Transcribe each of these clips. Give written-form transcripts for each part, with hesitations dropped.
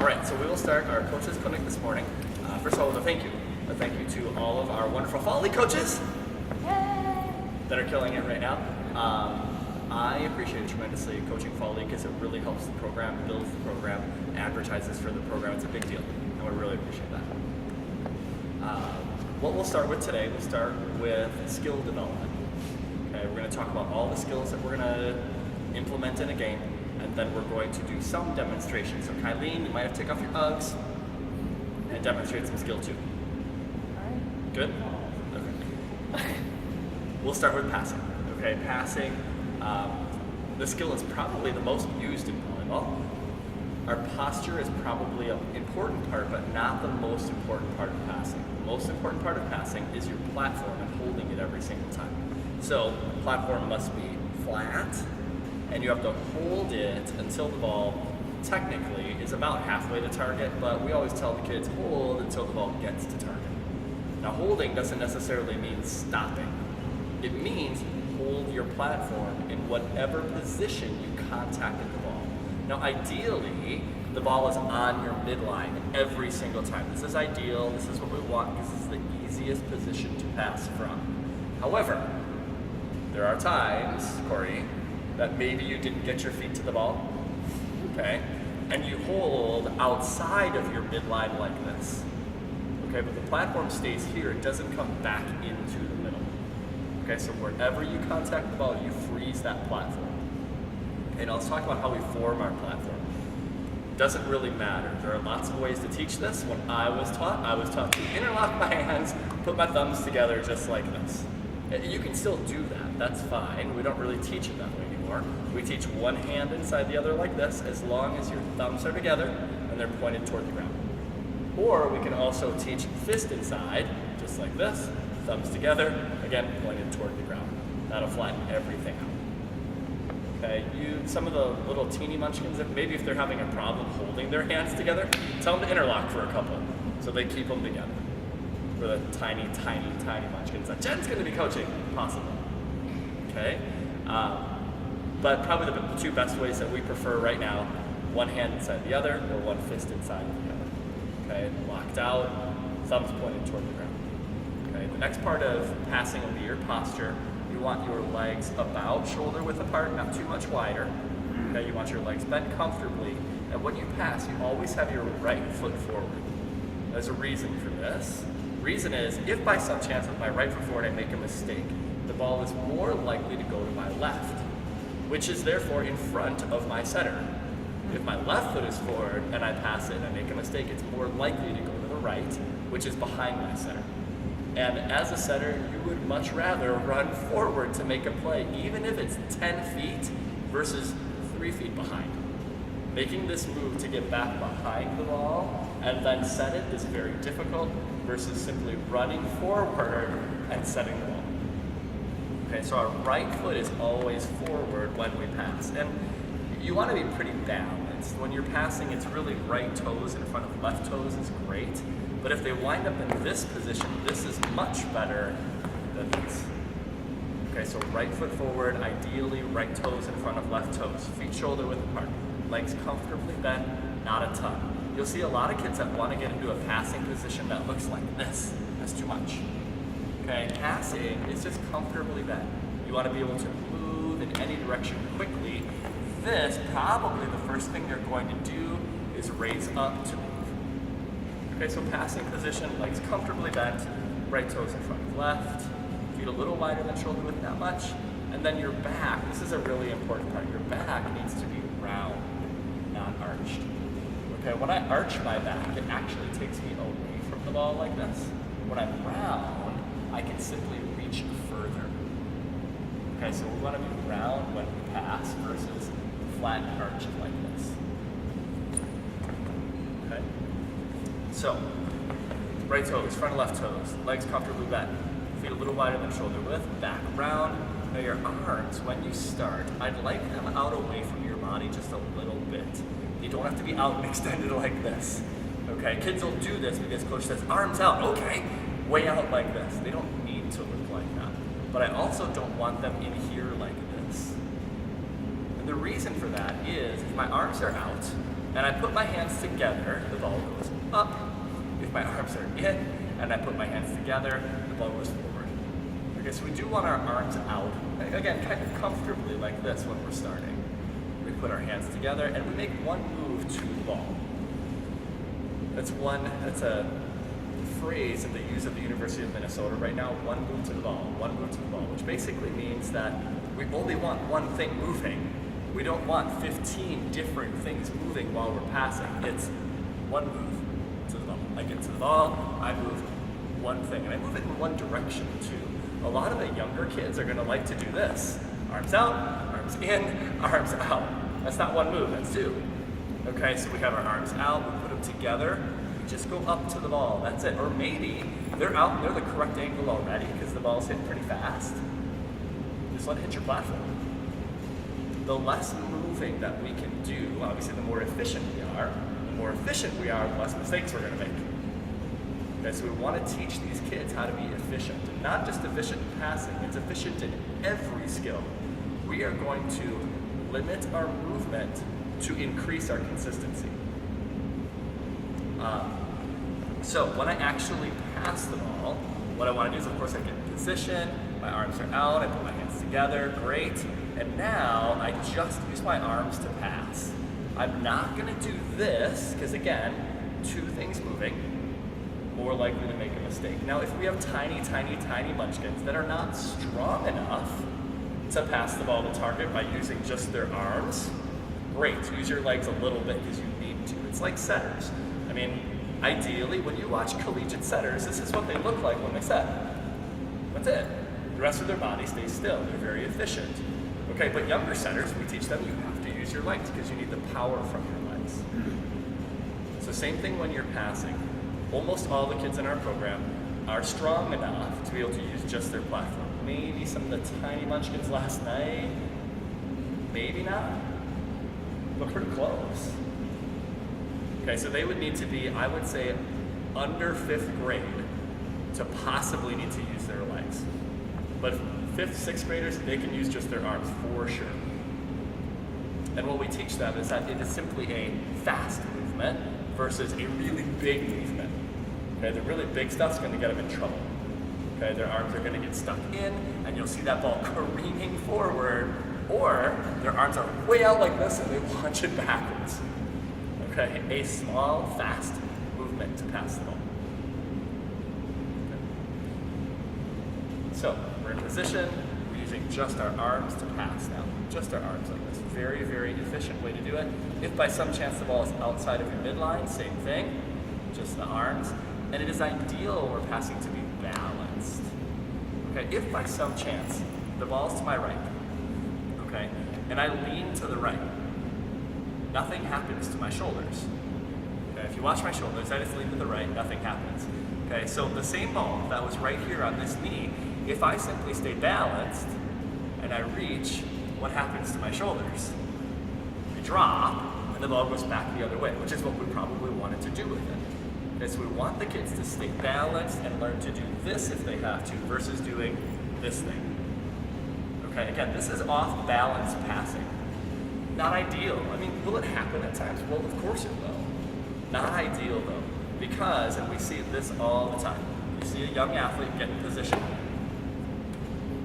All right, so we will start our coaches clinic this morning. First of all, a thank you. A thank you to all of our wonderful Fall League coaches that are killing it right now. I appreciate it tremendously coaching Fall League because it really helps the program, builds the program, advertises for the program. It's a big deal, and we really appreciate that. What we'll start with today, we'll start with skill development. Okay, we're going to talk about all the skills that we're going to implement in a game, and then we're going to do some demonstrations. So Kylene, you might have to take off your Uggs and demonstrate some skill too. Alright. Good? Okay. We'll start with passing. Okay, passing. The skill is probably the most used in volleyball. Our posture is probably an important part, but not the most important part of passing. The most important part of passing is your platform and holding it every single time. So the platform must be flat, and you have to hold it until the ball technically is about halfway to target, but we always tell the kids hold until the ball gets to target. Now holding doesn't necessarily mean stopping. It means hold your platform in whatever position you contacted the ball. Now ideally, the ball is on your midline every single time. This is ideal, this is what we want because this is the easiest position to pass from. However, there are times, Corey, that maybe you didn't get your feet to the ball, okay? And you hold outside of your midline like this, okay? But the platform stays here, it doesn't come back into the middle. Okay, so wherever you contact the ball, you freeze that platform. Okay, now let's talk about how we form our platform. It doesn't really matter. There are lots of ways to teach this. When I was taught to interlock my hands, put my thumbs together just like this. You can still do that, that's fine. We don't really teach it that way anymore. We teach one hand inside the other like this, as long as your thumbs are together and they're pointed toward the ground. Or we can also teach fist inside, just like this, thumbs together, again, pointed toward the ground. That'll flatten everything out. Okay, some of the little teeny munchkins, maybe if they're having a problem holding their hands together, tell them to interlock for a couple, so they keep them together. For the tiny, tiny, tiny munchkins that Jen's gonna be coaching, possibly. Okay, but probably the two best ways that we prefer right now, one hand inside the other, or one fist inside the other. Okay, locked out, thumbs pointed toward the ground. Okay, the next part of passing will be your posture. You want your legs about shoulder width apart, not too much wider. Okay, you want your legs bent comfortably, and when you pass, you always have your right foot forward. There's a reason for this. Reason is, if by some chance with my right foot forward I make a mistake, the ball is more likely to go to my left, which is therefore in front of my setter. If my left foot is forward and I pass it and I make a mistake, it's more likely to go to the right, which is behind my setter. And as a setter, you would much rather run forward to make a play, even if it's 10 feet versus 3 feet behind. Making this move to get back behind the ball and then set it is very difficult versus simply running forward and setting the ball. Okay, so our right foot is always forward when we pass. And you want to be pretty balanced. When you're passing, it's really right toes in front of left toes is great. But if they wind up in this position, this is much better than this. Okay, so right foot forward, ideally right toes in front of left toes, feet shoulder width apart, legs comfortably bent, not a ton. You'll see a lot of kids that want to get into a passing position that looks like this. That's too much. Okay, passing is just comfortably bent. You want to be able to move in any direction quickly. This, probably the first thing you're going to do is raise up to move. Okay, so passing position, legs comfortably bent, right toes in front of left, feet a little wider than shoulder width, not much, and then your back, this is a really important part, your back needs to be round, not arched. Okay, when I arch my back, it actually takes me away from the ball like this. When I'm round, I can simply reach further. Okay, so we want to be round when we pass versus flat and arched like this. Okay? So, right toes, front and left toes, legs comfortably bent, feet a little wider than shoulder width, back round. Now your arms, when you start, I'd like them out away from your body just a little bit. You don't have to be out and extended like this. Okay, kids will do this because coach says, arms out, okay, way out like this. They don't need to look like that. But I also don't want them in here like this. And the reason for that is if my arms are out and I put my hands together, the ball goes up. If my arms are in, and I put my hands together, the ball goes forward. Okay, so we do want our arms out, again, kind of comfortably like this when we're starting. We put our hands together, and we make one move to the ball. That's a phrase that they use at the University of Minnesota right now, one move to the ball, which basically means that we only want one thing moving. We don't want 15 different things moving while we're passing. It's one move to the ball. I get to the ball, I move one thing, and I move it in one direction too. A lot of the younger kids are gonna like to do this. Arms out, arms in, arms out. That's not one move, that's two. Okay, so we have our arms out, we put them together, we just go up to the ball, that's it. Or maybe they're out and they're the correct angle already because the ball's hit pretty fast. Just let it hit your platform. The less moving that we can do, obviously the more efficient we are, the less mistakes we're gonna make. Okay, so we want to teach these kids how to be efficient. And not just efficient in passing, it's efficient in every skill. We are going to limit our movement to increase our consistency. So when I actually pass the ball, what I want to do is, of course, I get in position, my arms are out, I put my hands together, great. And now I just use my arms to pass. I'm not going to do this, because again, two things moving, more likely to make a mistake. Now, if we have tiny, tiny, tiny munchkins that are not strong enough to pass the ball to target by using just their arms, great, use your legs a little bit because you need to. It's like setters. I mean, ideally, when you watch collegiate setters, this is what they look like when they set. That's it. The rest of their body stays still. They're very efficient. Okay, but younger setters, we teach them you have to use your legs because you need the power from your legs. So same thing when you're passing. Almost all the kids in our program are strong enough to be able to use just their platform. Maybe some of the tiny munchkins last night, maybe not, but pretty close. Okay, so they would need to be, I would say, under 5th grade to possibly need to use their legs. But 5th, 6th graders, they can use just their arms for sure. And what we teach them is that it is simply a fast movement versus a really big movement. Okay, the really big stuff's gonna get them in trouble. Okay, their arms are gonna get stuck in, and you'll see that ball careening forward, or their arms are way out like this and they launch it backwards. Okay, a small, fast movement to pass the ball. Okay. So, we're in position, we're using just our arms to pass now. Just our arms like this. Very, very efficient way to do it. If by some chance the ball is outside of your midline, same thing, just the arms. And it is ideal when we're passing to be balanced. Okay, if by some chance the ball's to my right, okay, and I lean to the right, nothing happens to my shoulders. Okay, if you watch my shoulders, I just lean to the right, nothing happens. Okay, so the same ball that was right here on this knee, if I simply stay balanced and I reach, what happens to my shoulders? I drop, and the ball goes back the other way, which is what we probably wanted to do with it. Okay, so we want the kids to stay balanced and learn to do this if they have to, versus doing this thing. Okay, again, this is off-balance passing. Not ideal. I mean, will it happen at times? Well, of course it will. Not ideal though, because, and we see this all the time, you see a young athlete get in position,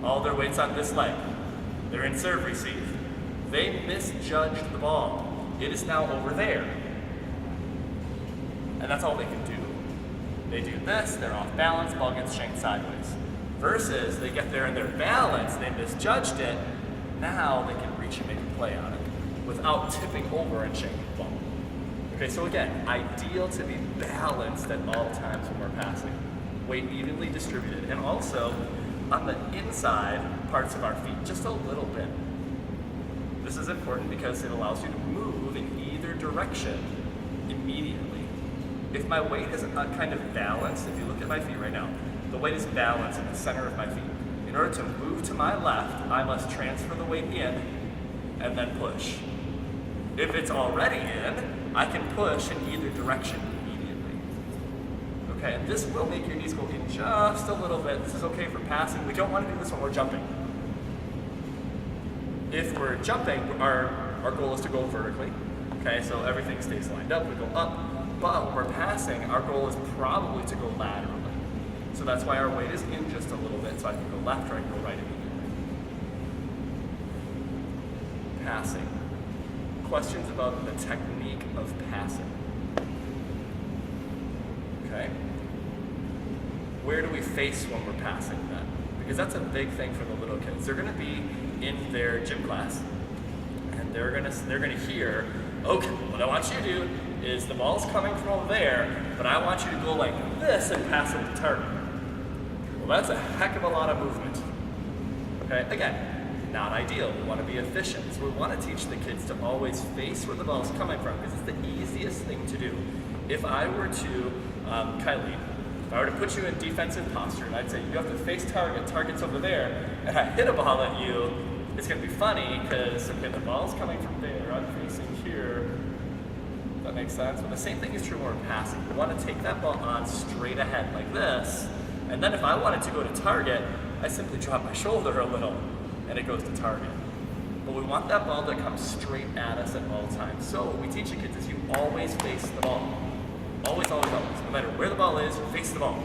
all their weight's on this leg, they're in serve receive, they misjudged the ball. It is now over there. And that's all they can do. They do this, they're off balance, ball gets shanked sideways. Versus they get there and they're balanced, they misjudged it, now they can reach and make a play on it without tipping over and shanking the ball. Okay, so again, ideal to be balanced at all times when we're passing. Weight evenly distributed, and also on the inside parts of our feet, just a little bit. This is important because it allows you to move in either direction immediately. If my weight isn't kind of balanced, if you look at my feet right now, the weight is balanced in the center of my feet. In order to move to my left, I must transfer the weight in and then push. If it's already in, I can push in either direction immediately. Okay, and this will make your knees go in just a little bit. This is okay for passing. We don't want to do this when we're jumping. If we're jumping, our goal is to go vertically. Okay, so everything stays lined up, we go up, but when we're passing, our goal is probably to go laterally. So that's why our weight is in just a little bit, so I can go left or I can go right immediately. Passing. Questions about the technique of passing. Okay? Where do we face when we're passing then? Because that's a big thing for the little kids. They're gonna be in their gym class, and they're gonna hear, okay, what I want you to do is the ball's coming from over there, but I want you to go like this and pass it to target. Well, that's a heck of a lot of movement. Okay, again, not ideal. We want to be efficient. So we want to teach the kids to always face where the ball's coming from, because it's the easiest thing to do. If I were to, Kylie, if I were to put you in defensive posture and I'd say you have to face target, target's over there, and I hit a ball at you, it's going to be funny because, okay, the ball's coming from there, I'm facing here. That makes sense? But the same thing is true when we're passing. We want to take that ball on straight ahead like this, and then if I wanted to go to target, I simply drop my shoulder a little, and it goes to target. But we want that ball to come straight at us at all times. So what we teach the kids is you always face the ball. Always, always, always. No matter where the ball is, face the ball.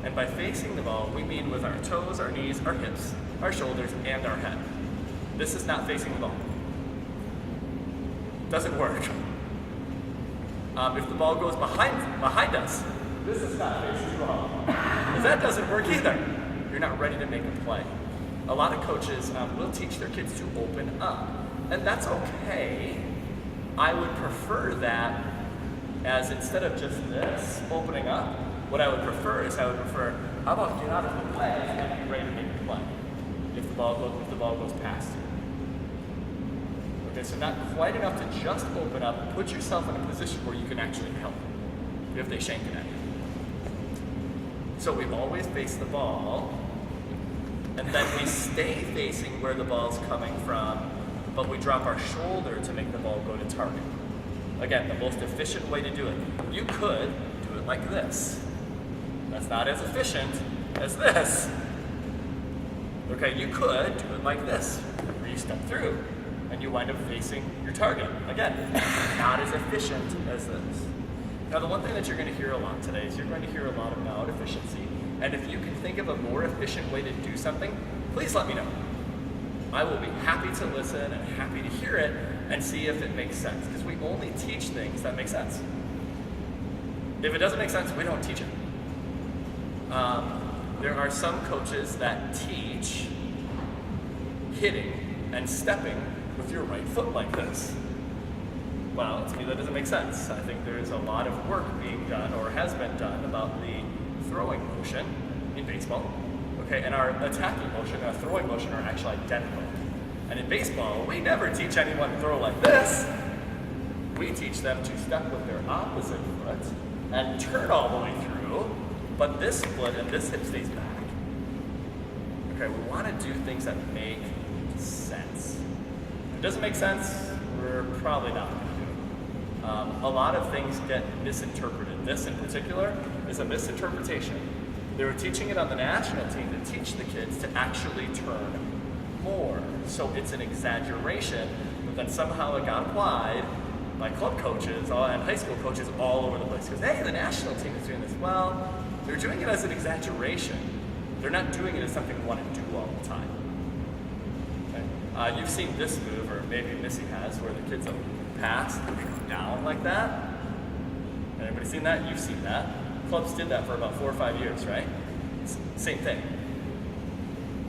And by facing the ball, we mean with our toes, our knees, our hips, our shoulders, and our head. This is not facing the ball. Doesn't work. If the ball goes behind us, this is not facing the ball. Because that doesn't work either. You're not ready to make a play. A lot of coaches will teach their kids to open up. And that's okay. I would prefer that as instead of just this, opening up, what I would prefer is how about get out of the play and be ready to make a play if the ball goes past you. Okay, so not quite enough to just open up, put yourself in a position where you can actually help if they shank it at you. So we always face the ball, and then we stay facing where the ball's coming from, but we drop our shoulder to make the ball go to target. Again, the most efficient way to do it. You could do it like this. That's not as efficient as this. Okay, you could do it like this, where you step through and you wind up facing your target. Again, not as efficient as this. Now, the one thing that you're going to hear a lot today is you're going to hear a lot about efficiency. And if you can think of a more efficient way to do something, please let me know. I will be happy to listen and happy to hear it and see if it makes sense. Because we only teach things that make sense. If it doesn't make sense, we don't teach it. There are some coaches that teach hitting and stepping with your right foot like this. Well, to me that doesn't make sense. I think there's a lot of work being done or has been done about the throwing motion in baseball. Okay, and our attacking motion and our throwing motion are actually identical. And in baseball, we never teach anyone to throw like this. We teach them to step with their opposite foot and turn all the way through, but this foot and this hip stays back. Okay, we want to do things that make sense. If it doesn't make sense, we're probably not going to do it. A lot of things get misinterpreted. This in particular is a misinterpretation. They were teaching it on the national team to teach the kids to actually turn more. So it's an exaggeration, but then somehow it got applied by club coaches and high school coaches all over the place. Because, hey, the national team is doing this. Well, they're doing it as an exaggeration. They're not doing it as something we want to do all the time. Okay? You've seen this move, or maybe Missy has, where the kids have passed and come down like that. Anybody seen that? You've seen that. Clubs did that for about 4 or 5 years, right? Same thing.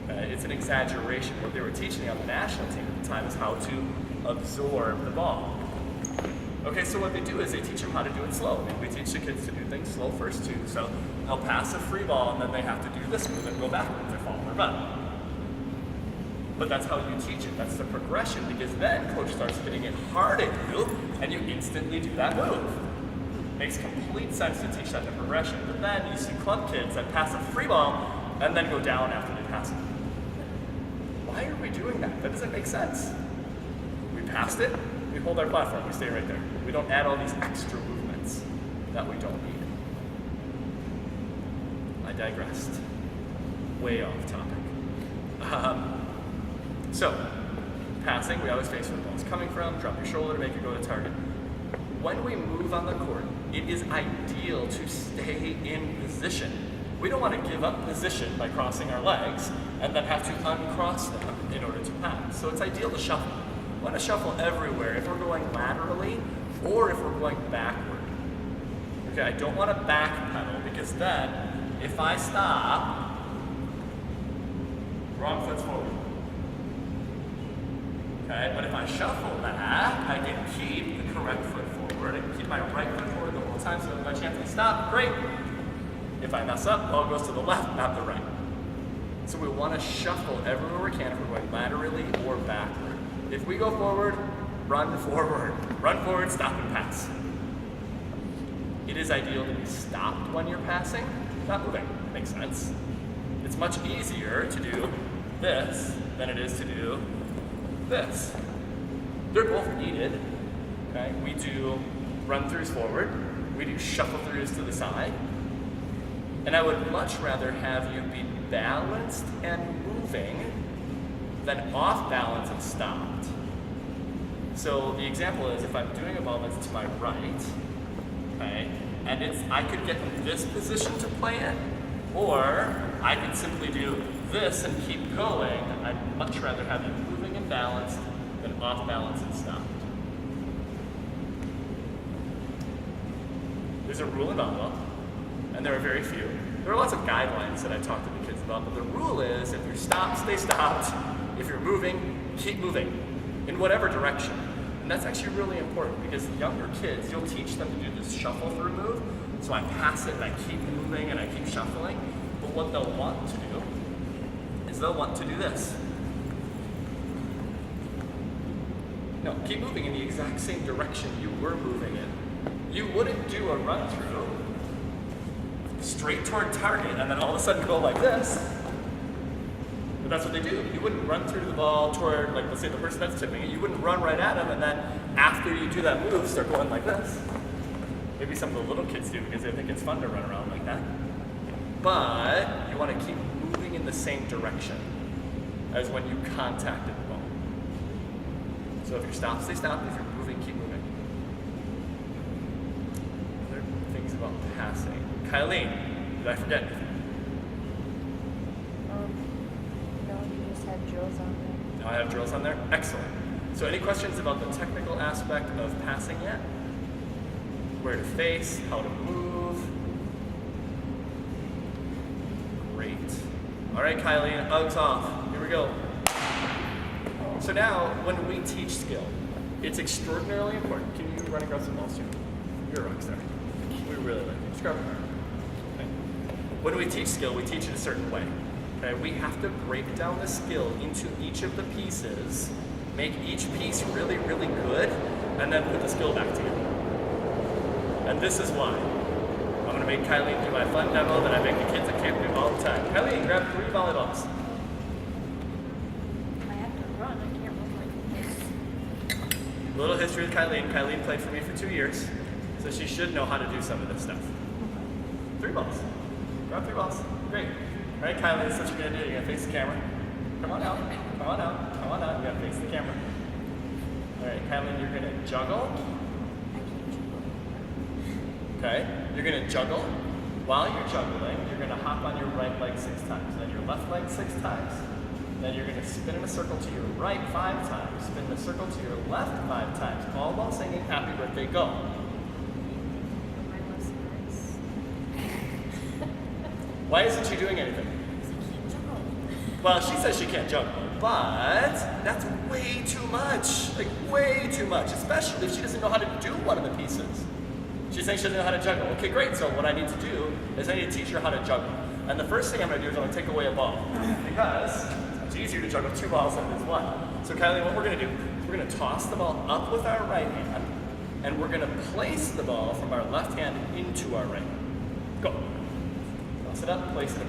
It's an exaggeration. What they were teaching on the national team at the time is how to absorb the ball. Okay, so what they do is they teach them how to do it slow. We teach the kids to do things slow first too. So they'll pass a free ball and then they have to do this move and go backwards or fall on their butt. But that's how you teach it. That's the progression, because then coach starts hitting it hard at you and you instantly do that move. Makes complete sense to teach that in progression. But then you see club kids that pass a free ball and then go down after they pass it. Why are we doing that? That doesn't make sense. We passed it, we hold our platform, we stay right there. We don't add all these extra movements that we don't need. I digressed. Way off topic. So, passing, we always face where the ball's coming from, drop your shoulder to make it go to target. when we move on the court, it is ideal to stay in position. We don't want to give up position by crossing our legs and then have to uncross them in order to pass. So it's ideal to shuffle. We want to shuffle everywhere if we're going laterally or if we're going backward. Okay, I don't want to back pedal because then if I stop, wrong foot's forward. Okay, but if I shuffle back, I can keep the correct foot forward. I can keep my right foot forward the whole time, so if I chance to stop, great. If I mess up, ball goes to the left, not the right. So we want to shuffle everywhere we can if we're going laterally or backward. If we go forward, run forward, stop and pass. It is ideal to be stopped when you're passing, not moving. Makes sense. It's much easier to do this than it is to do this. They're both needed. Okay? We do run-throughs forward. We do shuffle-throughs to the side. And I would much rather have you be balanced and moving than off balance and stopped. So the example is if I'm doing a ball that's to my right, okay, and I could get in this position to play it, or I could simply do this and keep going. I'd much rather have you moving and balanced than off balance and stopped. There's a rule in volleyball, and there are very few. There are lots of guidelines that I talk to the kids about, but the rule is if you're stopped, stay stopped. If you're moving, keep moving in whatever direction. And that's actually really important because younger kids, you'll teach them to do this shuffle through move. So I pass it and I keep moving and I keep shuffling. But what they'll want to do is they'll want to do this. No, keep moving in the exact same direction you were moving in. You wouldn't do a run through straight toward target and then all of a sudden go like this. But that's what they do. You wouldn't run through the ball toward, like, let's say the person that's tipping it, you wouldn't run right at them and then after you do that move, start going like this. Maybe some of the little kids do because they think it's fun to run around like that. But you want to keep moving in the same direction as when you contacted the ball. So if you're stopped, stay stopped. If you're moving, keep moving. Other things about passing. Kylene, did I forget anything? No, you just had drills on there. Now I have drills on there? Excellent. So any questions about the technical aspect of passing yet? Where to face, how to move? Great. All right, Kylene, Uggs off. Here we go. So now, when we teach skill, it's extraordinarily important. Can you run and grab some balls too? You're a rock star. We really like you. Just grab them. Okay. When we teach skill, we teach it a certain way. Okay? We have to break down the skill into each of the pieces, make each piece really, really good, and then put the skill back together. And this is why. I'm gonna make Kylene do my fun demo that I make the kids at camp do all the time. Kylene, grab 3 volleyballs. I have to run. I can't run like this. A little history with Kylene. Kylene played for me for 2 years, so she should know how to do some of this stuff. 3 balls. Grab 3 balls. Great. All right, Kylene, this is what you're gonna do. You're gonna face the camera. Come on out. Come on out. Come on out. You gotta face the camera. All right, Kylene, you're gonna juggle. Okay, you're gonna juggle. While you're juggling, you're gonna hop on your right leg 6 times, then your left leg 6 times. Then you're gonna spin in a circle to your right 5 times, spin in a circle to your left 5 times, all while singing Happy Birthday, Go. My listeners. Why isn't she doing anything? Well, she says she can't juggle, but that's way too much. Like, way too much, especially if she doesn't know how to do one of the pieces. She's saying she doesn't know how to juggle. Okay, great. So what I need to do is I need to teach her how to juggle. And the first thing I'm going to do is I'm going to take away a ball because it's easier to juggle 2 balls than it is 1. So Kylie, what we're going to do is we're going to toss the ball up with our right hand and we're going to place the ball from our left hand into our right hand. Go. Toss it up, place it.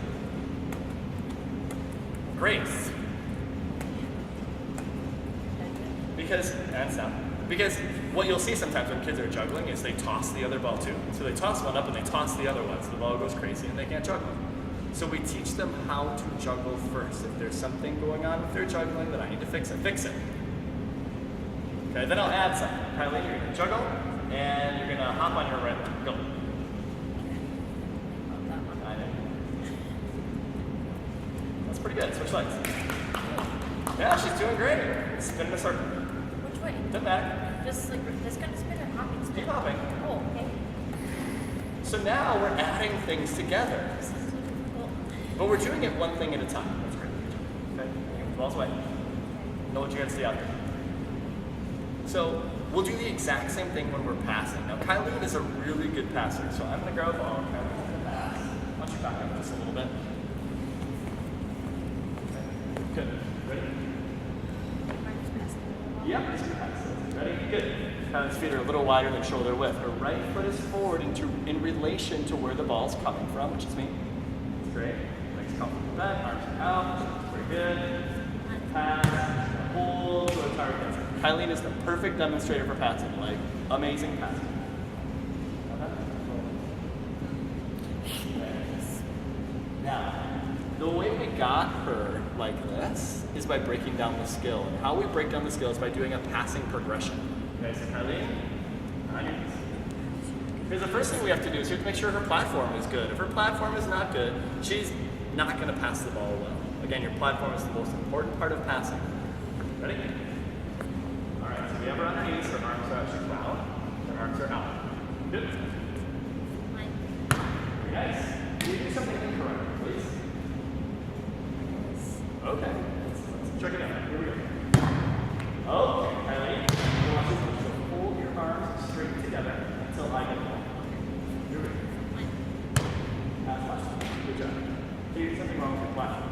Great. And stop. Because what you'll see sometimes when kids are juggling is they toss the other ball too. So they toss one up and they toss the other one, so the ball goes crazy and they can't juggle. So we teach them how to juggle first. If there's something going on with their juggling that I need to fix it, fix it. Okay, then I'll add something. Kylie, you're gonna juggle And you're gonna hop on your right leg. Go. Not that one. I know. That's pretty good. Switch legs. Yeah, she's doing great. Spin in a circle. Which way? Then back. Just like this kind of spin or hopping spin? Keep hopping. Oh, okay. So now we're adding things together. This is so difficult. But we're doing it one thing at a time. That's great. Okay? Balls away. Know what you gotta stay out there. So we'll do the exact same thing when we're passing. Now Kylie is a really good passer, so I'm gonna grab a ball. Kylie's gonna pass. Why don't you back up just a little bit? Good. Ready? Mine's passing. Yep, just pass. Ready? Good. Kylie's feet are a little wider than shoulder width. Her right foot is forward in relation to where the ball's coming from, which is me. That's great. Legs comfortable bent, arms are out. Very good. Pass. Hold. Go to target dancer. Kylie is the perfect demonstrator for passing. Like, amazing passing. Now, the way we got her like this is by breaking down the skill. And how we break down the skill is by doing a passing progression. Okay, so Kylie, on your knees. Because the first thing we have to do is we have to make sure her platform is good. If her platform is not good, she's not going to pass the ball well. Again, your platform is the most important part of passing. Ready? All right, so we have her on her knees. Her arms are actually down. Her arms are out. Good. Mine. Very nice. Can you do something incorrect, please? Okay, let's check it out. Here we go. Okay, Kylie, I want you to hold your arms straight together until I get the ball. Here we go. Mine. Pass platform. Good job. Can you do something wrong with your platform?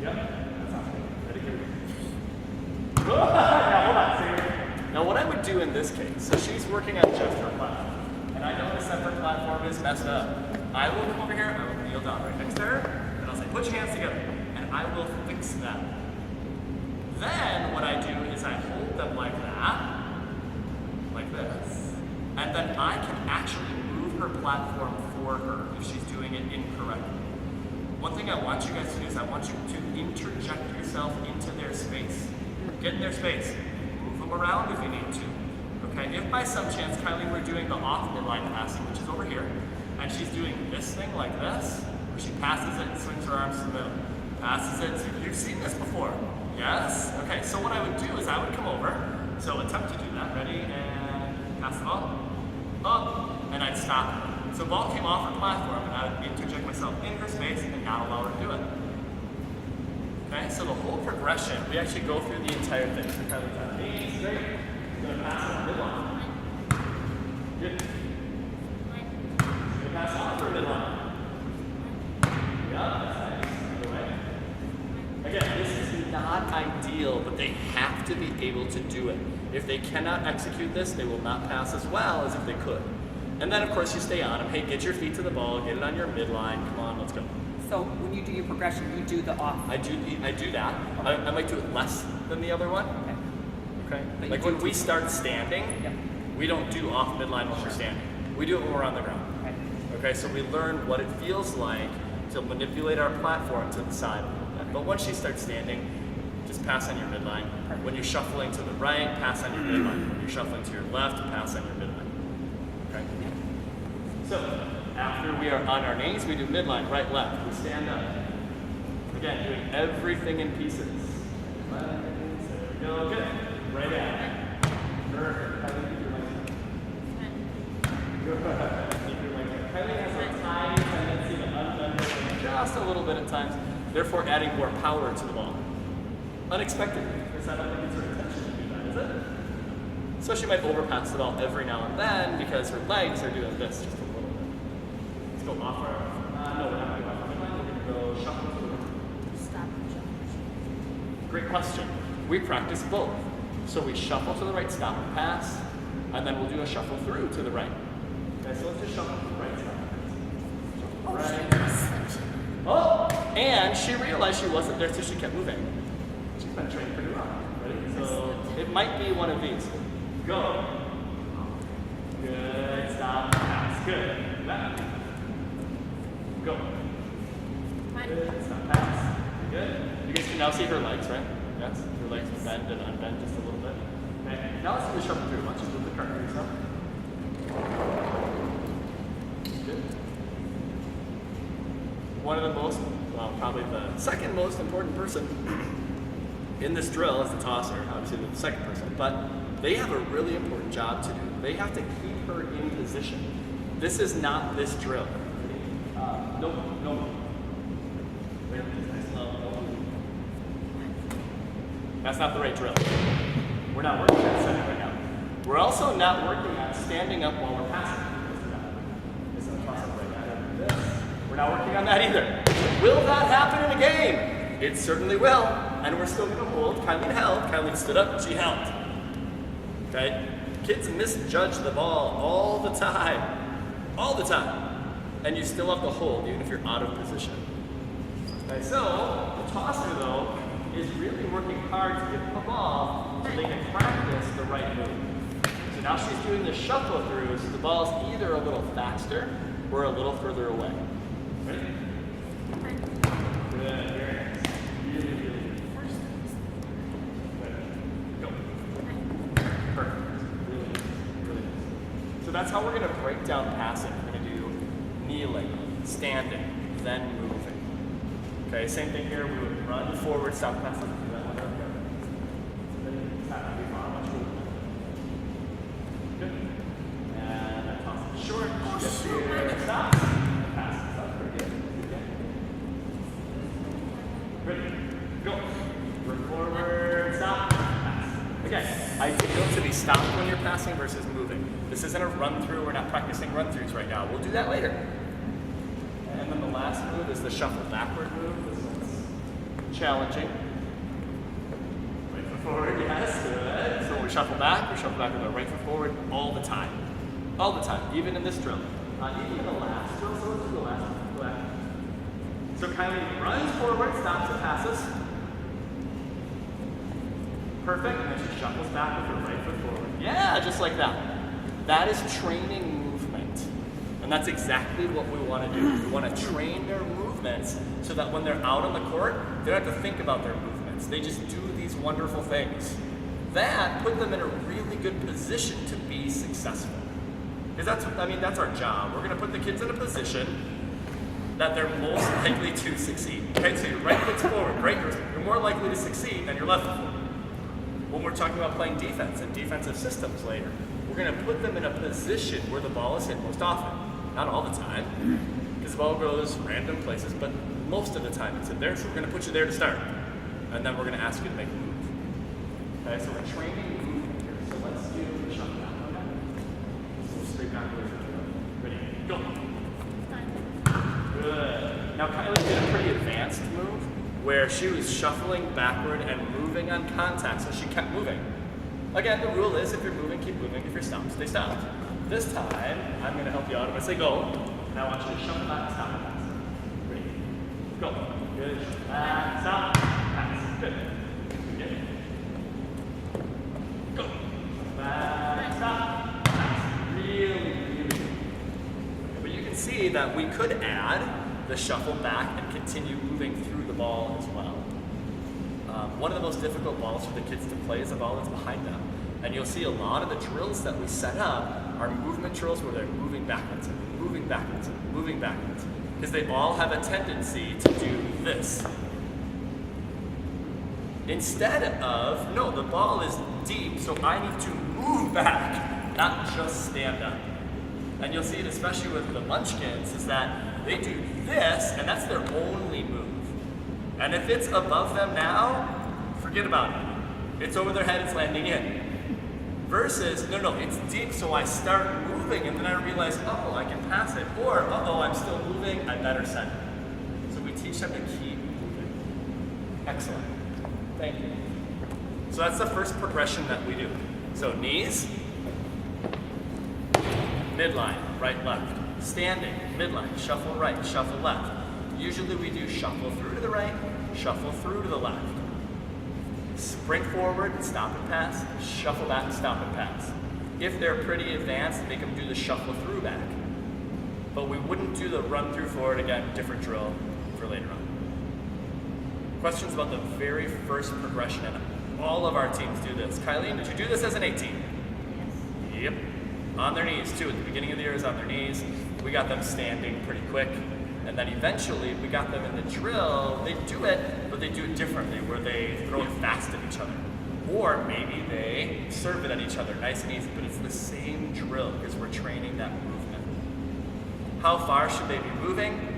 Yep, that sounds good. Ready? Here we go. Now, hold on. Now, what I would do in this case, so she's working on just her platform, and I notice that her platform is messed up. I will come over here, I will kneel down right next to her, and I'll say, put your hands together, and I will fix that. Then, what I do is I hold them like that, like this, and then I can actually move her platform for her if she's doing it incorrectly. One thing I want you guys to do is I want you to interject yourself into their space. Get in their space. Move them around if you need to. Okay, if by some chance, Kylie, we're doing the off midline passing, which is over here, and she's doing this thing like this, where she passes it and swings her arms to the middle. Passes it, so you've seen this before. Yes? Okay, so what I would do is I would come over, so attempt to do that. Ready? And pass the ball. Up, and I'd stop her. So the ball came off her platform, and I would interject myself in her space and not allow her to do it. Okay, so the whole progression, we actually go through the entire thing. So Kylie's on her knees, straight. Gonna pass on the midline. Good. Gonna pass on for a midline. Yeah, that's nice. Other way. Again, this is not ideal, but they have to be able to do it. If they cannot execute this, they will not pass as well as if they could. And then, of course, you stay on them. Hey, get your feet to the ball, get it on your midline. Come on, let's go. So when you do your progression, you do the off. I do that. I might do it less than the other one. Okay. Okay. But Like you when do- we start standing, Yep. we don't do off midline when we're standing. We do it when we're on the ground. Okay. Okay, so we learn what it feels like to manipulate our platform to the side a little bit. But once she starts standing, just pass on your midline. When you're shuffling to the right, pass on your midline. When you're shuffling to your left, pass on your midline. Okay? So, after we are on our knees, we do midline, right, left. We stand up. Again, doing everything in pieces. There we go. Good. Right out. Perfect. Kylie, keep your legs up. Good. Keep your legs up. Kylie has a tiny tendency to unbend her legs just a little bit at times, therefore adding more power to the ball. Unexpectedly, because I don't think it's her intention to do that, is it? So she might overpass the ball every now and then because her legs are doing this just a little bit. Let's go off our, no, we're not going to go off our midline, we're going to go shuffle to the right. Stop and jump. Great question. We practice both. So we shuffle to the right, stop and pass, and then we'll do a shuffle through to the right. Okay, so let's just shuffle to the right, stop and pass. Right. Oh, and she realized she wasn't there, so she kept moving. She's been trained pretty well. Ready? So it might be one of these. Go. Good. Stop. Pass. Good. Back. Go. Good. Stop. Pass. Good. You guys can now see her legs, right? Yes. Her legs bend and unbend just a little bit. Okay, now let's do the shuffle through. Why don't you move the cart for yourself? Good. One of the most, well, probably the second most important person in this drill is the tosser, obviously the second person, but they have a really important job to do. They have to keep her in position. This is not this drill. No. That's not the right drill. We're not working on setting right now. We're also not working on standing up while we're passing. We're not working on that either. Will that happen in a game? It certainly will. And we're still gonna hold. Kylie held. Kylie stood up, she held. Okay? Kids misjudge the ball all the time. All the time. And you still have to hold, even if you're out of position. Okay, so the tosser though is really working hard to get the ball so they can practice the right move. So now she's doing the shuffle through, so the ball's either a little faster or a little further away. Ready? Good, very nice. Really good. Go. Perfect. Really nice. So that's how we're gonna break down passing. We're gonna do kneeling, standing, then moving. Okay, same thing here. We would run forward, stop passing. Good. And I toss it short. Get here. Stop. Pass. Stop. Good. Ready. Go. Work forward. Stop. Pass. Again, ideal to be stopped when you're passing versus moving. This isn't a run through. We're not practicing run throughs right now. We'll do that later. And then the last move is the shuffle backward move. This one's challenging. Right foot forward, yes, good. So we shuffle back with our right foot forward all the time. All the time, even in this drill. Even in the last drill, so let's do the last one. Go back. So Kylie runs forward, stops and passes. Perfect, and then she shuffles back with her right foot forward. Yeah, just like that. That is training movement. And that's exactly what we want to do. We want to train their movements so that when they're out on the court, they don't have to think about their movements. They just do these wonderful things. That put them in a really good position to be successful. Because that's our job. We're going to put the kids in a position that they're most likely to succeed. Okay, so your right foot's forward, right? You're more likely to succeed than your left foot. When we're talking about playing defense and defensive systems later, we're going to put them in a position where the ball is hit most often. Not all the time, because the ball goes random places, but most of the time it's in there, so we're going to put you there to start. And then we're going to ask you to make a move. Okay, so we're training movement here. So let's do the shuffle down. Okay? So straight backwards. Ready? Go. Good. Now Kylie did a pretty advanced move where she was shuffling backward and moving on contact, so she kept moving. Again, the rule is if you're moving, keep moving. If you're stopped, stay stopped. This time, I'm going to help you out. I'm going to say go, and I want you to shuffle back, stop, and pass. Ready? Go. Good. Back, stop, pass. Good. Good. Go. Back, stop, pass. Really good. But you can see that we could add the shuffle back and continue moving through the ball as well. One of the most difficult balls for the kids to play is the ball that's behind them. And you'll see a lot of the drills that we set up are movement drills where they're moving backwards and moving backwards and moving backwards. Because they all have a tendency to do this. Instead of, no, the ball is deep, so I need to move back, not just stand up. And you'll see it especially with the munchkins, is that they do this, and that's their only move. And if it's above them now, forget about it. It's over their head, it's landing in. Versus, no, it's deep, so I start moving, and then I realize, oh, I can pass it. Or, I'm still moving, I better send it. So we teach them to keep moving. Excellent. Thank you. So that's the first progression that we do. So knees, midline, right, left. Standing, midline, shuffle right, shuffle left. Usually we do shuffle through to the right, shuffle through to the left. Sprint forward, stop and pass, shuffle back, stop and pass. If they're pretty advanced, make them do the shuffle through back. But we wouldn't do the run through forward, again, different drill for later on. Questions about the very first progression and all of our teams do this. Kylene, did you do this as an A team? Yes. Yep. On their knees too. At the beginning of the year is on their knees. We got them standing pretty quick. And then eventually we got them in the drill. They do it, but they do it differently, where they throw it fast at each other. Or maybe they serve it at each other, nice and easy, but it's the same drill because we're training that movement. How far should they be moving?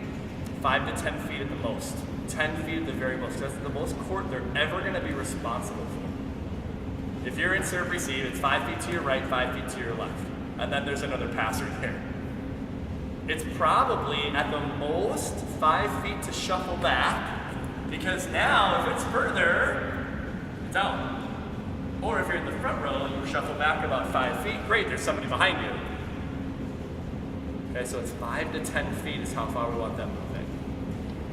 5 to 10 feet at the most. 10 feet at the very most. That's the most court they're ever going to be responsible for. If you're in serve receive, it's 5 feet to your right, 5 feet to your left. And then there's another passer there. It's probably at the most 5 feet to shuffle back, because now if it's further, it's out. Or if you're in the front row, you shuffle back about 5 feet. Great, there's somebody behind you. Okay, so it's 5 to 10 feet is how far we want them moving.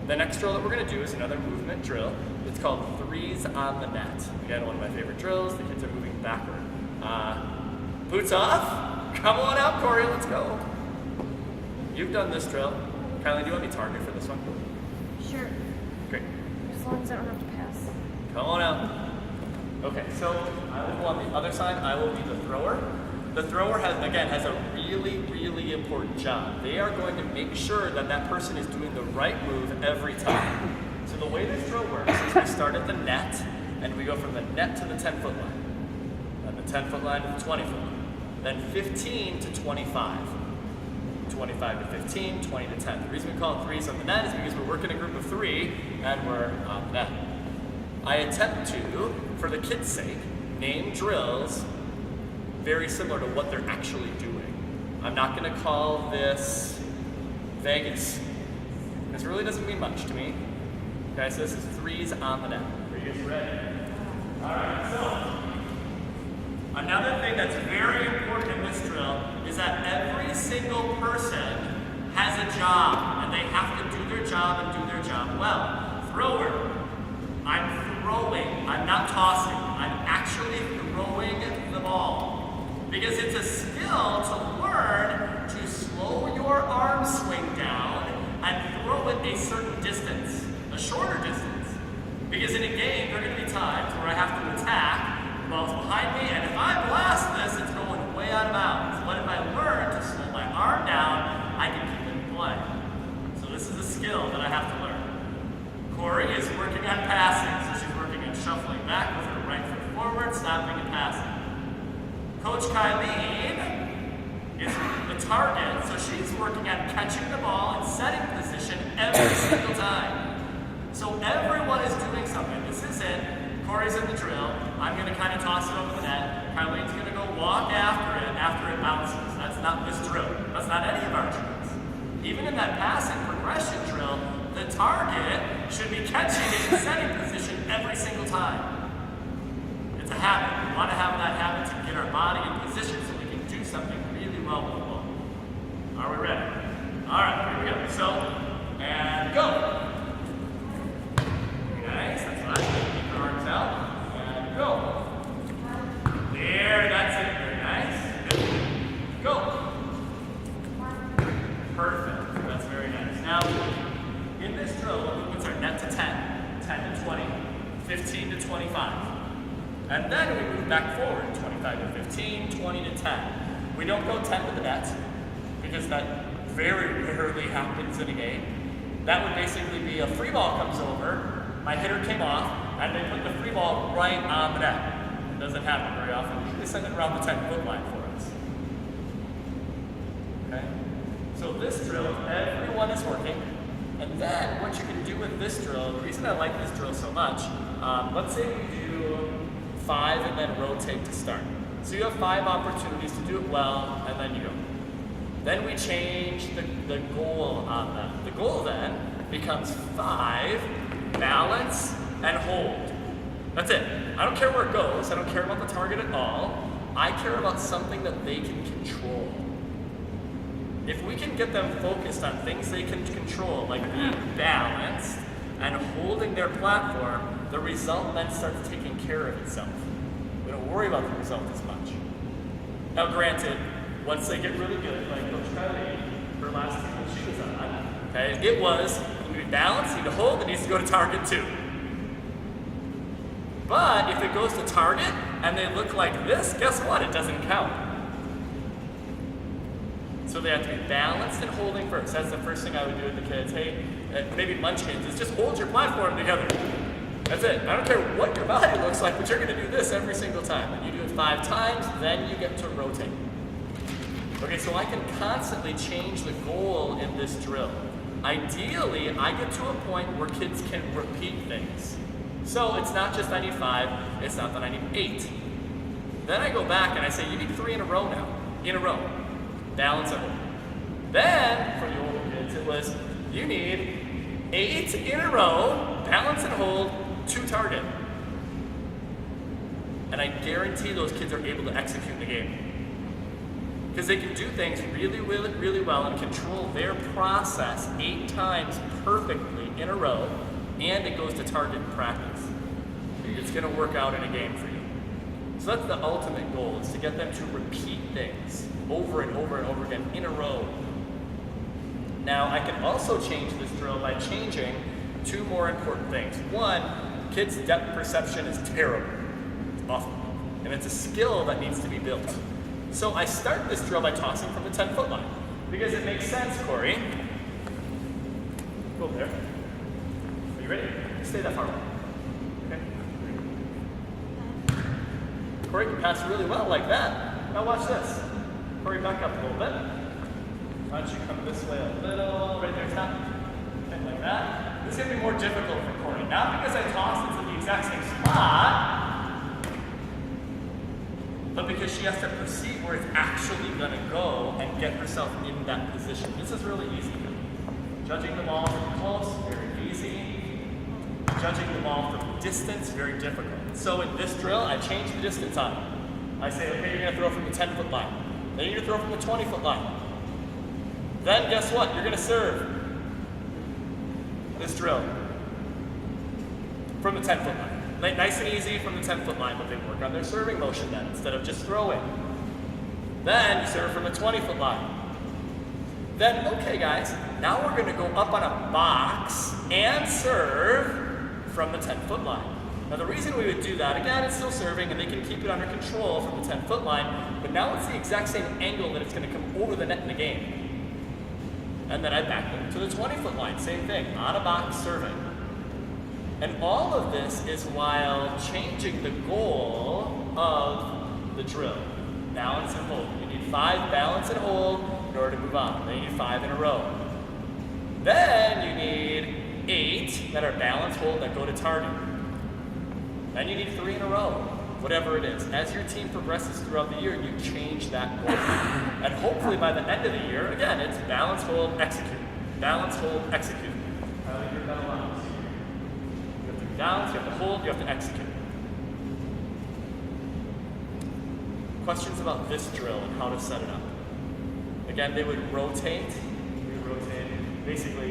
The next drill that we're going to do is another movement drill. It's called threes on the net. Again, one of my favorite drills. The kids are moving backward. Boots off. Come on out, Corey. Let's go. You've done this drill. Kylie, do you want me to target for this one? Sure. Great. As long as I don't have to pass. Come on out. Okay, so I will go on the other side. I will be the thrower. The thrower has a really, really important job. They are going to make sure that that person is doing the right move every time. So the way this drill works is we start at the net, and we go from the net to the 10-foot line. Then the 10-foot line to the 20-foot line. Then 15 to 25. 25 to 15, 20 to 10. The reason we call it threes on the net is because we're working a group of 3, and we're on the net. I attempt to, for the kids' sake, name drills very similar to what they're actually doing. I'm not going to call this Vegas. This really doesn't mean much to me. Okay, so this is threes on the net. Are you guys ready? All right, so another thing that's very important in this drill is that every single person has a job, and they have to do their job and do their job well. Thrower. I'm throwing. I'm not tossing. I'm actually throwing the ball. Because it's a skill to learn to slow your arm swing down and throw it a certain distance, a shorter distance. Because in a game, there are going to be times where I have to attack, the ball's behind me, and if I blast this, it's going way out of bounds. But if I learn to slow my arm down, I can keep it in play. So this is a skill that I have to learn. Corey is working on passing, so she's working on shuffling back with her right foot forward, stopping and passing. Coach Kylene is the target, so she's working on catching the ball and setting position every single time. So everyone is doing something. This is it. Corey's in the drill. I'm going to kind of toss it over the net. Kylene's going to go walk after it bounces. That's not this drill. That's not any of our drills. Even in that passing progression drill, the target should be catching it and setting position every single time. It's a habit. We want to have that habit to get our body in position so we can do something really well with the ball. Are we ready? All right, here we go. So, and go. Nice, that's right. Keep your arms out. And go. There, that's it. Very nice. Good. Go. Perfect. That's very nice. Now, in this drill, the movements are net to 10, 10 to 20, 15 to 25. And then we move back forward, 25 to 15, 20 to 10. We don't go 10 to the net, because that very rarely happens in a game. That would basically be a free ball comes over, my hitter came off, and they put the free ball right on the net. It doesn't happen very often. We usually send it around the 10-foot line for us. Okay? So this drill, everyone is working. And then what you can do with this drill, the reason I like this drill so much, let's say we do 5 and then rotate to start. So you have 5 opportunities to do it well, and then you go. Then we change the goal on that. The goal then becomes 5, balance, and hold. That's it. I don't care where it goes. I don't care about the target at all. I care about something that they can control. If we can get them focused on things they can control, like being balanced and holding their platform, the result then starts taking care of itself. We don't worry about the result as much. Now granted, once they get really good, like Coach Kylie, her last team that she was on, okay, it was, you need to be balanced, you need to hold, it needs to go to target 2. But if it goes to target and they look like this, guess what? It doesn't count. So they have to be balanced and holding first. That's the first thing I would do with the kids. Hey, maybe munchkins, is just hold your platform together. That's it. I don't care what your body looks like, but you're going to do this every single time. And you do it 5 times, then you get to rotate. Okay, so I can constantly change the goal in this drill. Ideally, I get to a point where kids can repeat things. So it's not just I need 5, it's not that I need 8. Then I go back and I say, you need 3 in a row now. In a row. Balance and hold. Then, for the older kids, it was, you need 8 in a row, balance and hold, to target. And I guarantee those kids are able to execute the game. Because they can do things really, really, really well and control their process 8 times perfectly in a row, and it goes to target in practice. It's going to work out in a game for you. So that's the ultimate goal, is to get them to repeat things over and over and over again in a row. Now, I can also change this drill by changing 2 more important things. One, kids' depth perception is terrible. It's awful. And it's a skill that needs to be built. So I start this drill by tossing from the 10-foot line. Because it makes sense, Corey. Go over there. Are you ready? Stay that far away. Okay. Corey can pass really well like that. Now watch this. Corey, back up a little bit. Why don't you come this way a little, right there, tap. Okay, like that. This is going to be more difficult for Corey. Not because I tossed it to the exact same spot, but because she has to perceive where it's actually going to go and get herself in that position. This is really easy. Judging the ball from close, very easy. Judging the ball from distance, very difficult. So in this drill, I change the distance on it. I say, okay, you're going to throw from the 10-foot line. Then you're going to throw from the 20-foot line. Then guess what? You're going to serve this drill from the 10-foot line. Nice and easy from the 10-foot line, but they work on their serving motion then instead of just throwing. Then you serve from the 20-foot line. Then, okay guys, now we're going to go up on a box and serve from the 10-foot line. Now the reason we would do that, again, it's still serving and they can keep it under control from the 10-foot line, but now it's the exact same angle that it's going to come over the net in the game. And then I back them to the 20-foot line, same thing, on a box serving. And all of this is while changing the goal of the drill. Balance and hold. You need 5 balance and hold in order to move on. Then you need 5 in a row. Then you need 8 that are balance hold that go to target. Then you need 3 in a row, whatever it is. As your team progresses throughout the year, you change that goal. And hopefully by the end of the year, again, it's balance, hold, execute. Balance, hold, execute. You have to balance, you have to hold, you have to execute. Questions about this drill and how to set it up. Again, they would rotate. We rotate. Basically,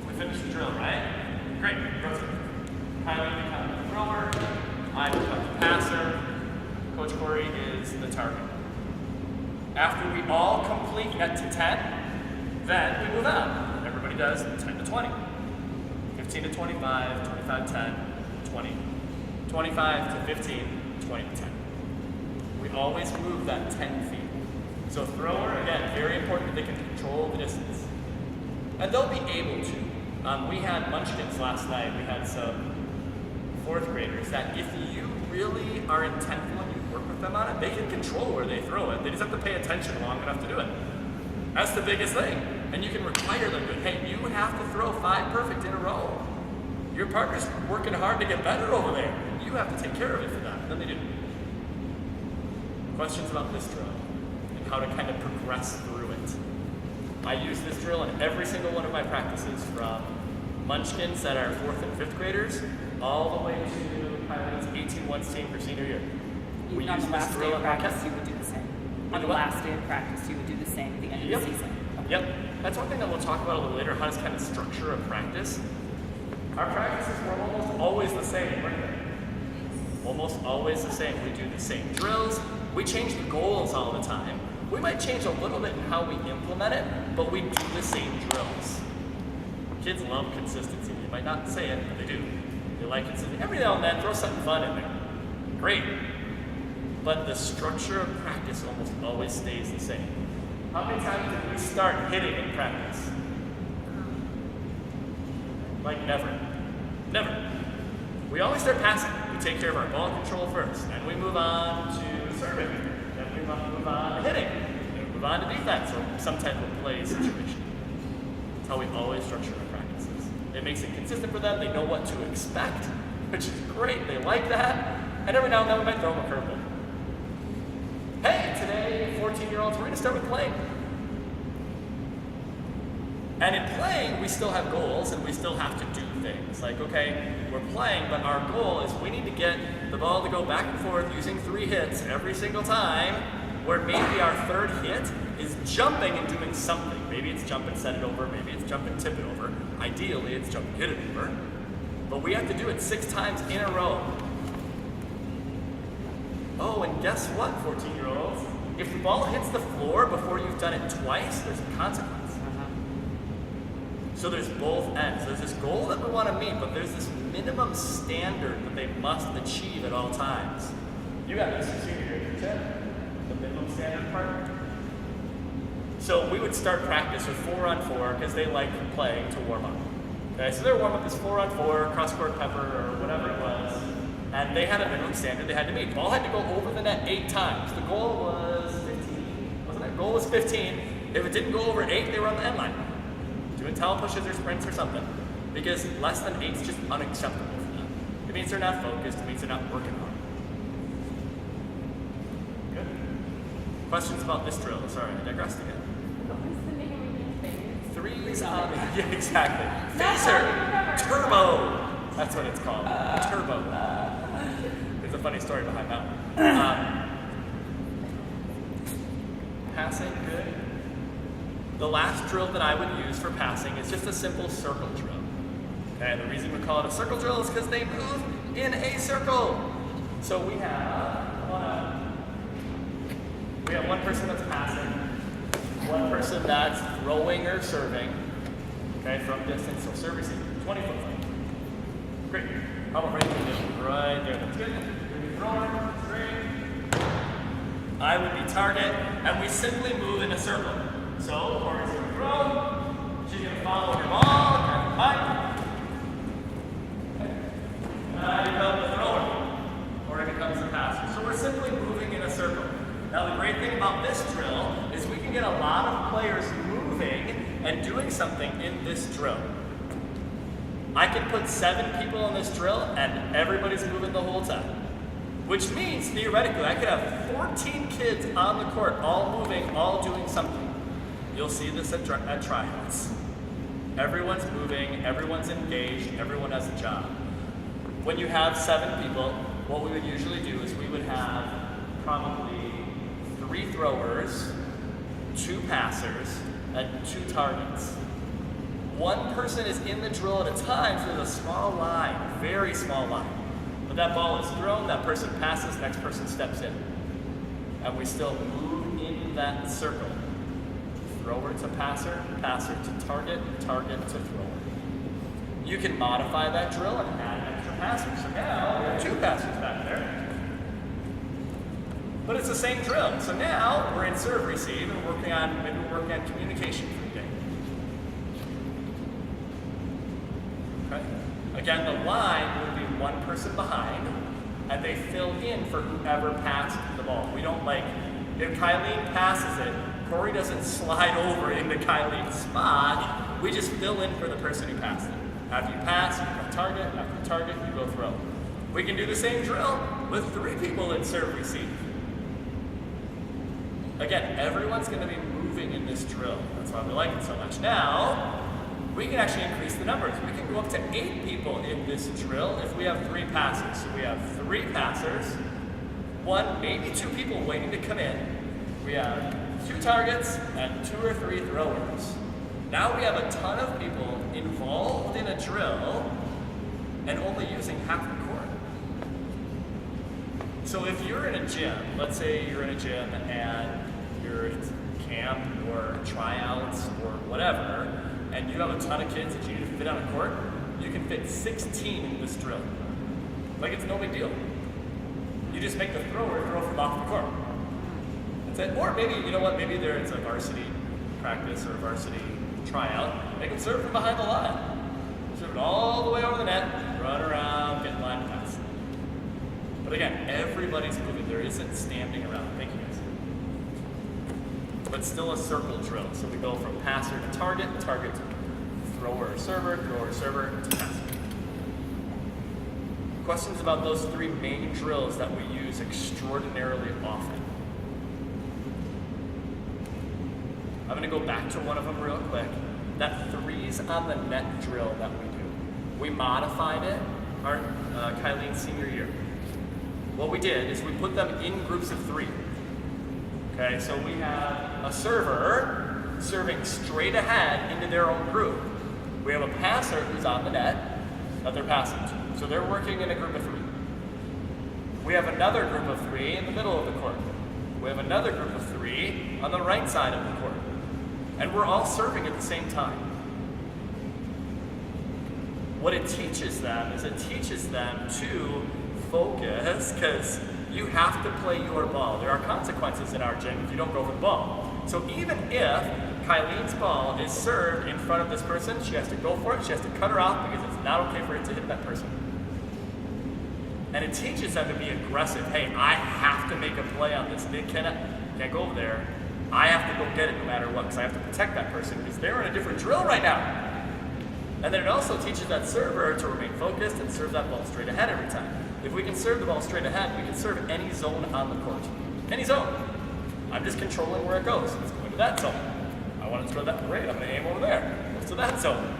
we finished the drill, right? Great, rotate. Kylie becomes the thrower, I become the passer, Coach Corey is the target. After we all complete net to 10, then we move on. Everybody does 10 to 20, 15 to 25, 25 to 10, 20, 25 to 15, 20 to 10. We always move that 10 feet. So thrower, again, very important that they can control the distance. And they'll be able to. We had munchkins last night. We had some 4th graders that if you really are intentful and you work with them on it, they can control where they throw it. They just have to pay attention long enough to do it. That's the biggest thing. And you can require them to, hey, you have to throw 5 perfect in a row. Your partner's working hard to get better over there. You have to take care of it for them. And then they do. Questions about this drill and how to kind of progress through it. I use this drill in every single one of my practices, from munchkins that are 4th and 5th graders all the way to Kylie's 18-1 team for senior year. Even on the last day of practice, you would do the same. On the last day of practice, you would do the same at the end of the season. Okay. Yep. That's one thing that we'll talk about a little later, how to kind of structure a practice. Our practices were almost always the same, weren't they? Almost always the same. We do the same drills. We change the goals all the time. We might change a little bit in how we implement it, but we do the same drills. Kids love consistency. They might not say it, but they do. They like it. Every now and then, throw something fun in there. Great. But the structure of practice almost always stays the same. How many times did we start hitting in practice? Like never. Never. We always start passing. We take care of our ball control first, and we move on to serving, then we move on to hitting, then we move on to defense or some type of play situation. That's how we always structure our practices. It makes it consistent for them. They know what to expect, which is great. They like that. And every now and then we might throw them a curveball. Hey, today, 14-year-olds, we're going to start with playing. And in playing, we still have goals and we still have to do things. Like, okay, we're playing, but our goal is we need to get the ball to go back and forth using 3 hits every single time, where maybe our 3rd hit is jumping and doing something. Maybe it's jump and set it over, maybe it's jump and tip it over. Ideally, it's jump and hit it over. But we have to do it 6 times in a row. Oh, and guess what, 14-year-olds? If the ball hits the floor before you've done it twice, there's a consequence. So there's both ends. There's this goal that we want to meet, but there's this minimum standard that they must achieve at all times. You got this in senior year, Chad? The minimum standard part? So we would start practice with 4-on-4 because they like playing to warm up. Okay, so their warm up is 4-on-4, cross-court pepper, or whatever it was. And they had a minimum standard they had to meet. Ball had to go over the net 8 times. The goal was 15, wasn't it? The goal was 15. If it didn't go over 8, they were on the end line. Doing towel pushes or sprints or something. Because less than 8 is just unacceptable for them. It means they're not focused. It means they're not working hard. Good. Questions about this drill? Sorry, I digressed again. What was the name of your thing? 3s on. Yeah, exactly. Phaser. Turbo. That's what it's called. Turbo. There's a funny story behind that one. Passing, good. The last drill that I would use for passing is just a simple circle drill. Okay, the reason we call it a circle drill is because they move in a circle. So we have one person that's passing, one person that's throwing or serving, okay, from distance, so serve receive, 20-foot line. Great. How about right there? Right there, that's good. Thrower, straight. I would be target, and we simply move in a circle. So, Corey's going to throw, she's going to follow her ball, grab the pipe. Here comes the thrower, or here comes the passer. So we're simply moving in a circle. Now the great thing about this drill is we can get a lot of players moving and doing something in this drill. I can put 7 people in this drill and everybody's moving the whole time. Which means, theoretically, I could have 14 kids on the court, all moving, all doing something. You'll see this at tryouts. Everyone's moving, everyone's engaged, everyone has a job. When you have 7 people, what we would usually do is we would have probably 3 throwers, 2 passers, and 2 targets. One person is in the drill at a time, so there's a small line, very small line. When that ball is thrown, that person passes, next person steps in. And we still move in that circle. Thrower to passer, passer to target, target to thrower. You can modify that drill and add extra passers. So now we have 2 passers back there. But it's the same drill. So now we're in serve receive and maybe we're working on communication for the day. Okay. Again, the line would be one person behind, and they fill in for whoever passed the ball. We don't if Kylene passes it, Corey doesn't slide over into Kylene's spot. We just fill in for the person who passed it. After you pass, you go target. After you target, you go throw. We can do the same drill with 3 people in serve receive. Again, everyone's going to be moving in this drill. That's why we like it so much. Now, we can actually increase the numbers. We can go up to 8 people in this drill if we have 3 passers. So we have 3 passers, 1, maybe 2 people waiting to come in. We have 2 targets and 2 or 3 throwers. Now we have a ton of people involved in a drill and only using half the court. So if you're in a gym, let's say you're in a gym and you're at camp or tryouts or whatever, and you have a ton of kids that you need to fit on a court, you can fit 16 in this drill. Like it's no big deal. You just make the thrower throw from off the court. That's it. Or maybe, you know what, maybe there it's a varsity practice or a varsity tryout. They can serve from behind the line. Serve it all the way over the net, run around, get in line to pass. But again, everybody's moving. There isn't standing around. Thank you guys. But still a circle drill. So we go from passer to target to thrower or server to passer. Questions about those three main drills that we use extraordinarily often. I'm going to go back to one of them real quick. That threes on the net drill that we do. We modified it our Kylene's senior year. What we did is we put them in groups of three. Okay, so we have a server serving straight ahead into their own group. We have a passer who's on the net that they're passing to. So they're working in a group of three. We have another group of three in the middle of the court. We have another group of three on the right side of the court. And we're all serving at the same time. What it teaches them is it teaches them to focus, because you have to play your ball. There are consequences in our gym if you don't go for the ball. So even if Kylene's ball is served in front of this person, she has to go for it, she has to cut her off because it's not okay for it to hit that person. And it teaches them to be aggressive. Hey, I have to make a play on this. They can't go over there. I have to go get it no matter what, because I have to protect that person because they're in a different drill right now. And then it also teaches that server to remain focused and serve that ball straight ahead every time. If we can serve the ball straight ahead, we can serve any zone on the court. Any zone. I'm just controlling where it goes. It's going to that zone. I want to throw that. Great, I'm going to aim over there. Goes to that zone.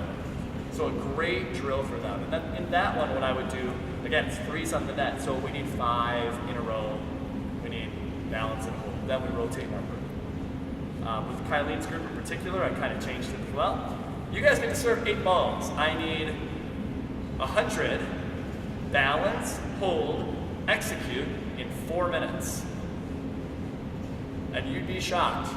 So a great drill for them. And then in that one, what I would do, again, it's threes on the net. So we need 5 in a row. We need balance and hold. Then we rotate our group. With Kylene's group in particular, I kind of changed it as well. You guys get to serve 8 balls. I need 100, balance, hold, execute in 4 minutes. And you'd be shocked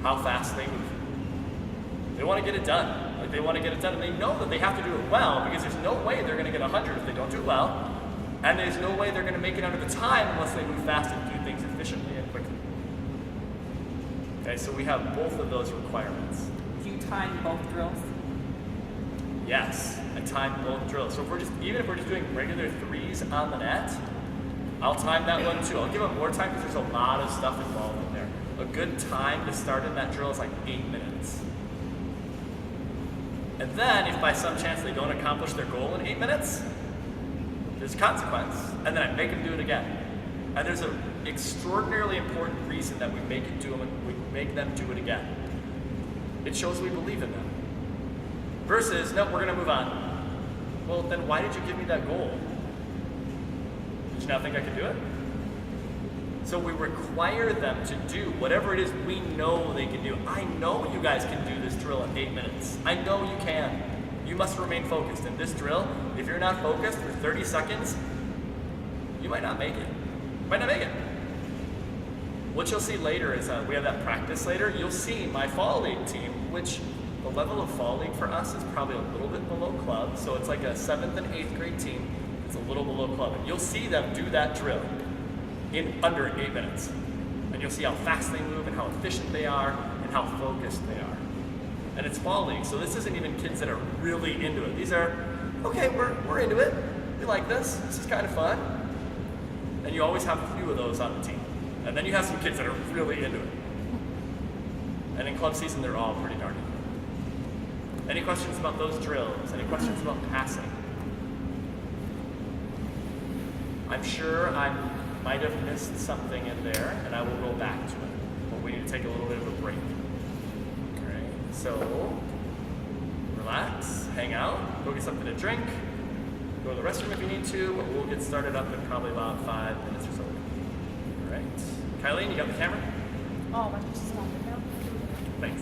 how fast they move. They want to get it done. Like they want to get it done, and they know that they have to do it well because there's no way they're going to get 100 if they don't do it well. And there's no way they're going to make it under the time unless they move fast and do things efficiently and quickly. Okay, so we have both of those requirements. Do you time both drills? Yes, I time both drills. So even if we're just doing regular threes on the net, I'll time that one too. I'll give them more time because there's a lot of stuff involved in there. A good time to start in that drill is like 8 minutes. And then if by some chance they don't accomplish their goal in 8 minutes, there's a consequence. And then I make them do it again. And there's an extraordinarily important reason that we make them do it again. It shows we believe in them. Versus, no, we're going to move on. Well, then why did you give me that goal? Did you not think I could do it? So we require them to do whatever it is we know they can do. I know you guys can do this drill in 8 minutes. I know you can. You must remain focused. In this drill, if you're not focused for 30 seconds, you might not make it. Might not make it. What you'll see later is we have that practice later. You'll see my fall league team, which the level of fall league for us is probably a little bit below club. So it's like a 7th and 8th grade team. It's a little below club. And you'll see them do that drill in under 8 minutes. And you'll see how fast they move and how efficient they are and how focused they are. And it's fall league, so this isn't even kids that are really into it. These are, okay, we're into it. We like this. This is kind of fun. And you always have a few of those on the team. And then you have some kids that are really into it. And in club season, they're all pretty darn into it. Any questions about those drills? Any questions about passing? I'm sure I might have missed something in there, and I will go back to it. But we need to take a little bit of a break. All right, so relax, hang out, go get something to drink, go to the restroom if you need to, but we'll get started up in probably about 5 minutes or so. All right. Kylene, you got the camera? Oh, my gosh, stop it now. Thanks.